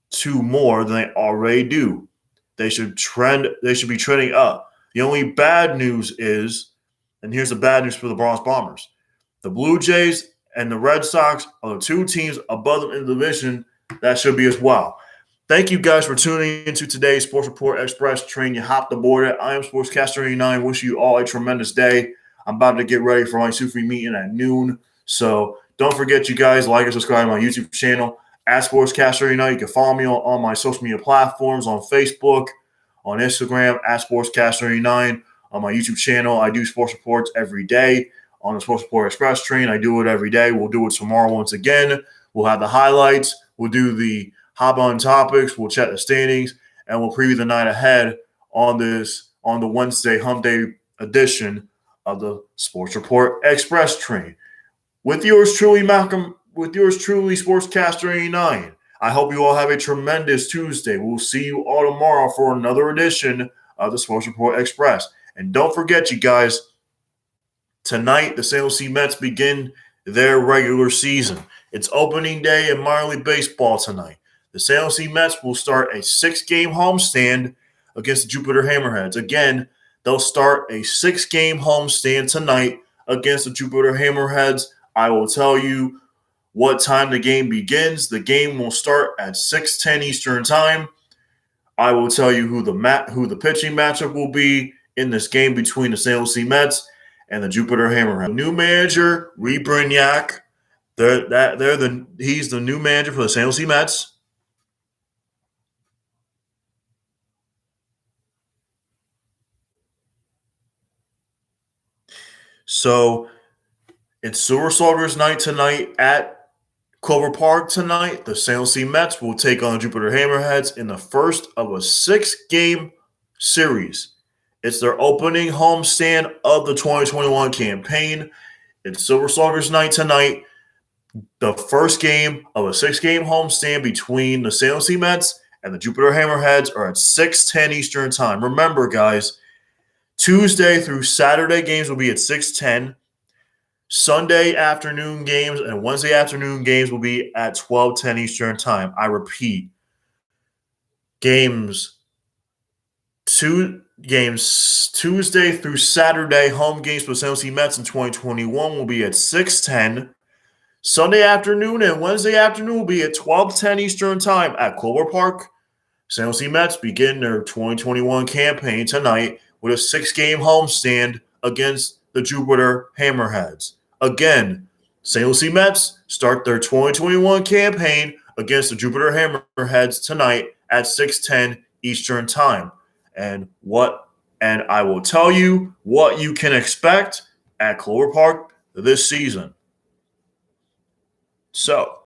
two more than they already do. They should be trending up. The only bad news is, and here's the bad news for the Bronx Bombers, the Blue Jays and the Red Sox are the 2 teams above them in the division that should be as well. Thank you guys for tuning into today's Sports Report Express train. You hopped aboard it. I am Sportscaster 89. Wish you all a tremendous day. I'm about to get ready for my Sufi meeting at noon. So don't forget, you guys, like and subscribe to my YouTube channel at Sportscaster 89. You can follow me on my social media platforms, on Facebook, on Instagram at Sportscaster 89. On my YouTube channel, I do sports reports every day. On the Sports Report Express train, I do it every day. We'll do it tomorrow once again. We'll have the highlights. We'll do the hop on topics. We'll check the standings, and we'll preview the night ahead on the Wednesday Hump Day edition of the Sports Report Express train. With yours truly, Sportscaster 89. I hope you all have a tremendous Tuesday. We'll see you all tomorrow for another edition of the Sports Report Express. And don't forget, you guys, tonight the St. Louis Mets begin their regular season. It's opening day in minor league baseball tonight. The St. Louis Mets will start a 6-game homestand against the Jupiter Hammerheads. Again, they'll start a 6-game homestand tonight against the Jupiter Hammerheads. I will tell you what time the game begins. The game will start at 6:10 Eastern Time. I will tell you who the pitching matchup will be in this game between the St. Louis Mets and the Jupiter Hammerheads. New manager, Reed Brignac. He's the new manager for the St. Louis Mets. So it's Silver Sluggers night tonight at Clover Park tonight. The St. Louis Mets will take on the Jupiter Hammerheads in the first of a 6-game series. It's their opening homestand of the 2021 campaign. It's Silver Sluggers night tonight. The first game of a 6-game homestand between the St. Louis Mets and the Jupiter Hammerheads are at 6:10 Eastern Time. Remember, guys, Tuesday through Saturday games will be at 6:10. Sunday afternoon games and Wednesday afternoon games will be at 12:10 Eastern Time. I repeat, games Tuesday through Saturday, home games for the St. Louis Mets in 2021 will be at 6:10. Sunday afternoon and Wednesday afternoon will be at 12:10 Eastern Time at Clover Park. St. Lucie Mets begin their 2021 campaign tonight with a 6-game homestand against the Jupiter Hammerheads. Again, St. Lucie Mets start their 2021 campaign against the Jupiter Hammerheads tonight at 6:10 Eastern Time. And I will tell you what you can expect at Clover Park this season. So,